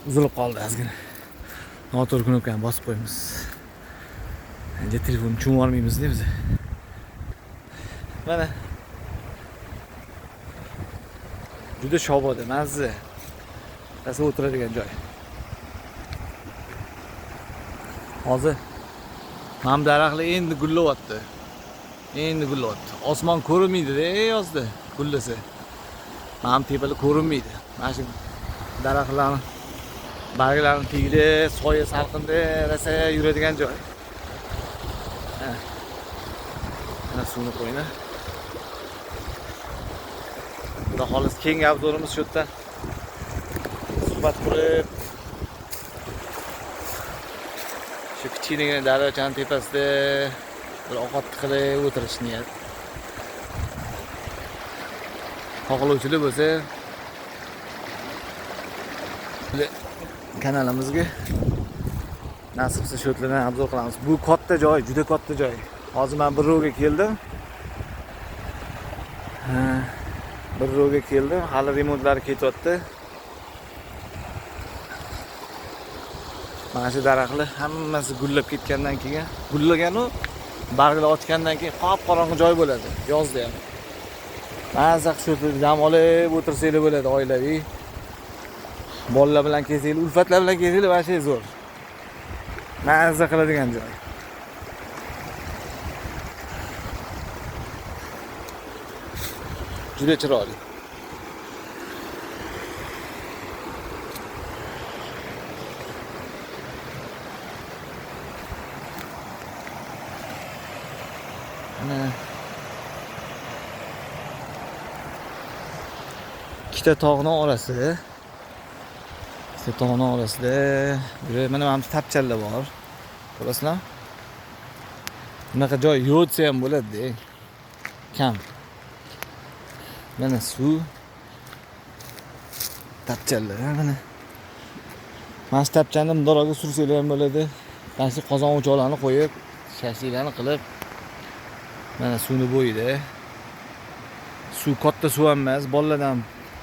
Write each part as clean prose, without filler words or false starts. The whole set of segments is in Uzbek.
uzilib qoldi ozgina. Noto'g'ri knopkani bosib qo'yamiz. Endi telefonni cho'mib olmaymiz-da biz. Mana. Juda shoboda, mazza. Qasa o'tiradigan joy. Hozir mana daraxtlar endi gullayapti. Osmon ko'rinmaydi-da yozda gullasa. Mana tepalar ko'rinmaydi. Mana shu daraxtlarni barglarini tegdi, soya salqinda rasa yuradigan joy. Mana suvni qo'yna. Xudo xolis keyingi obzorimiz shu yerda. Suhbat qurib shu kichkinagina daryochaning tepasida bir ovqat qilib o'tirish niyat. Xohlovchilar bo'lsa kanalimizga nasib qilsa shu yerlardan obzor qilamiz. Bu katta joy, juda katta joy. Hozir men bir ro'ga keldim. Hali remontlari ketyapti. Mana shu daraxtlar hammasi gullab ketgandan keyin, gullagan-u barglar ochgandan keyin qop-qorong'i joy bo'ladi yozda ham. Mazza qilib dam olib o'tirsanglar bo'ladi oilaviy. Bolalar bilan kelsanglar, ulfatlar bilan kelsanglar va shay zo'r. Mazza qiladigan joy. Juda chiroyli. Ikkita tog'ning orasida mana bu tapchallar bor. Ko'rasizlar? Bunaqa joy yo'tsa ham bo'ladi-da. Kam. Mana suv tapchallar mana. Mana shu tapchani bundoqga sursanglar ham bo'ladi. Mana shu qozon o'choqlarni qo'yib, shashliklarni qilib mana suvni bo'yida. Suv katta suv emas, bolalardan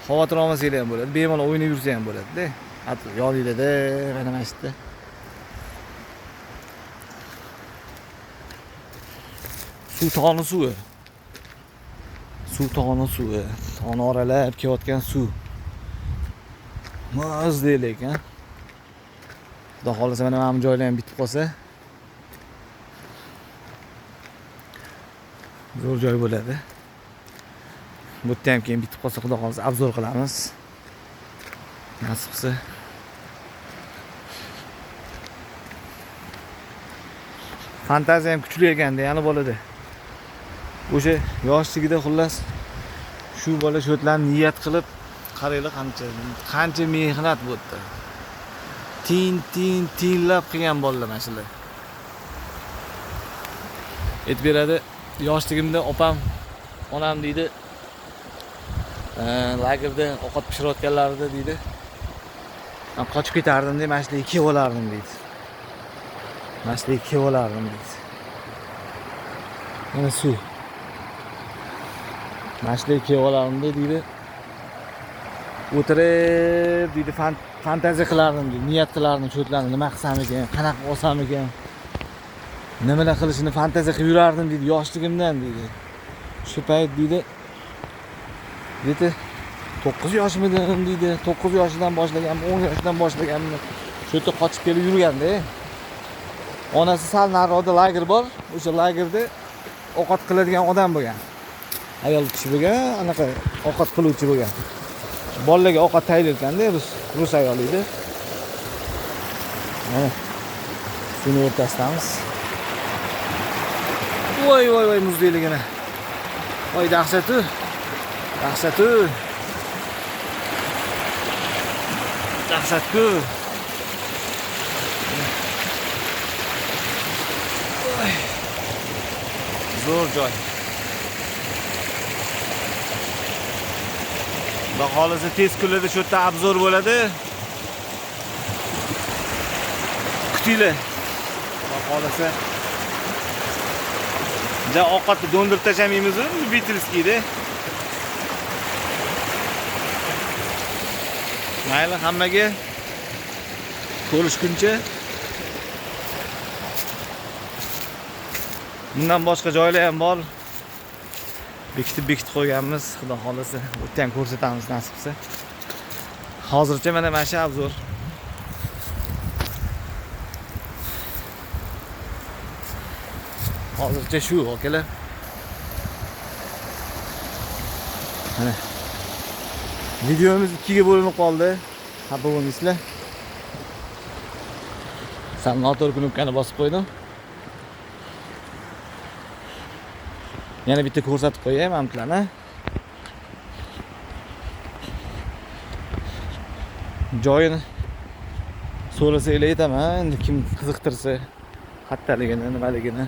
xavotir olmasanglar ham bo'ladi. Bemalol o'ynab yursa ham bo'ladi-da. Hatto yolinglarda mana mana yerda. Suv tog'ning suvi. Tog'ni oralab kelayotgan suv. Muzdek ekan. Xudo xolisa mana bu joylar ham bitib qolsa, zo'r joy bo'ladi. Bu yerda ham keyin bitib qolsa, xudo xolisa obzor qilamiz. Nasib qilsa. Fantaziya ham kuchli ekanda, yana bolada. O'sha yoshligida xullas shu bola shu yerlarni niyat qilib, qaranglar qancha mehnat bu yerda. Tinlab qilgan bolalar mana shular. Aytib beradi, yoshligimda opam, onam deydi, lagerda ovqat pishirayotganlarida deydi, men qochib ketardim deb, mana shularga kelib olardim deydi. Mana suv. Mana shularga kelib olardim deydi. O'tirib deydi, fantaziya qilardim deydi, niyat qilardim shu yerlarni nima qilsam ekan, qanaqa olsam ekan, nimalar qilishini fantaziya qilib yurardim deydi yoshligimdan deydi. Shu payt deydi 9 yoshmidim deydi, 9 yoshidan boshlaganmi, 10 yoshdan boshlaganmi, shu yerda qochib kelib yurganda. Onasi sal nariroqda lager bor, o'sha lagerda ovqat qiladigan odam bo'lgan. Ayol kishi bo'lgan, anaqa ovqat qiluvchi bo'lgan. Bolalarga ovqat tayyorlayotganda, rus ayol edi. Mana suvni o'rtasidamiz. Voy, muzdeyligini. Voy, dahshatu. Dahshatku. Zo'r joy. Xudo xolisa tez kunlarda shu yerda obzor bo'ladi. Kutinglar. Xudo xolisa. Ja ovqatni do'ndirib tashamaymiz-ku, Beatles'kida. Mayli hammaga ko'rishguncha. Bundan boshqa joylar ham bor. Bekitib qo'yganmiz, xudo xolasa. O'tda ham ko'rsatamiz nasib qilsa. Hozircha mana shu obzor. Hozircha shu, akalar. Mana videomiz ikkiga bo'linib qoldi. Xafa bo'lmaysizlar. Noto'g'ri knopkani bosib qo'ydim. Yana bitta ko'rsatib qo'yay mamtlarni. Joyini so'rasanglar aytaman, endi kim qiziqtirsa, xattaligini, nimaligini.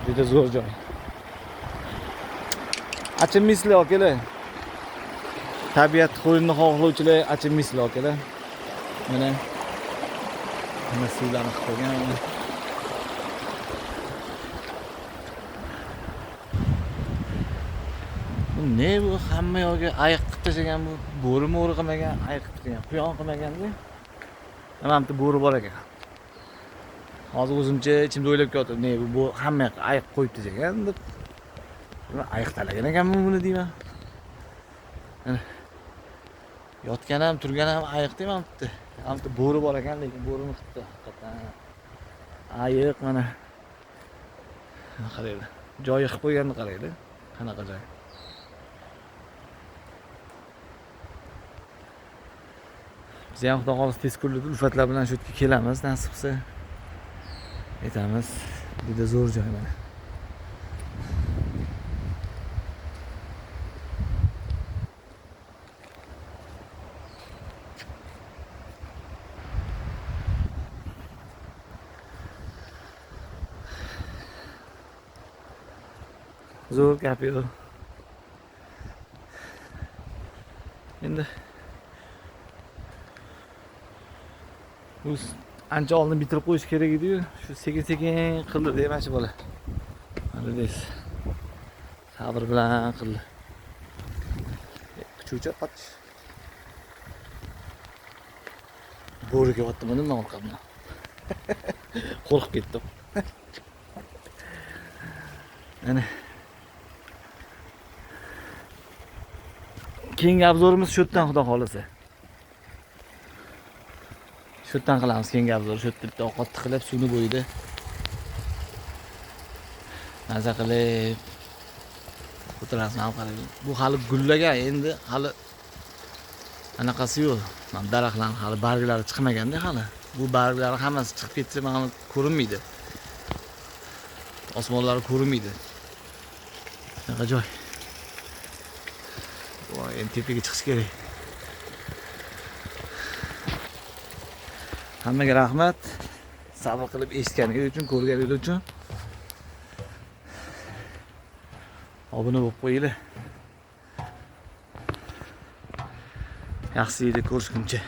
Juda zo'r joy. Achinmaysizlar akalar. Tabiat qo'yinni xohlovchilar achinmaysizlar akalar. Mana suvlarni qilib qo'ygan. Ne bu hamma yo'lga ayiq qilib tashagan bu. Bo'ri-mo'ri qilmagan, ayiq qilib tashagan. Quyon qilmagan-da. Hamma bo'ri bor ekan. Hozir o'zimcha ichimda o'ylab ketdim. Ne bu hamma yoqqa ayiq qo'yib tashagan deb. Ayiq talagan ekanmi buni deyman. Yotgan ham, turgan ham ayiq deyman-da. Hamma bo'ri bor ekan, lekin bo'rini qilibdi haqiqatan. Ayiq mana. Qaranglar. Joyi qilib qo'yganini qaranglar. Qanaqa joy. Biz ham xudo xolasa tez kunlarda ulfatlar bilan shu yerga kelamiz, nasib qilsa. Aytamiz, juda zo'r joy mana. Zo'r gap yo'q. Endi ancha oldin bitirib qo'yish kerak edi-yu, shu sekin-sekin qildi demoqchi bola. Mana deysiz. Sabr bilan qildi. Kuchuvcha qoch. Bo'riga otdim nima orqamdan. Qo'rqib ketdim. Ana keyingi obzorimiz shu yerdan xudo xolasa. Shu yerdan qilamiz keyingi obzor. Shu yerda bitta ovqat qilib suvni bo'yida. Maza qilib o'tirasizmi qarang. Bu hali gullagan, endi hali anaqasi yo'q. Mana daraxtlar hali barglari chiqmaganda hali. Bu barglari hammasi chiqib ketsa mana ko'rinmaydi. Osmonlari ko'rinmaydi. Shunaqa joy. Voy, endi tepaga chiqish kerak. Hammaga rahmat. Sabr qilib eshitganingiz uchun, ko'rganingiz uchun. Obuna bo'lib qo'yinglar. Yaxshi yilda ko'rishguncha.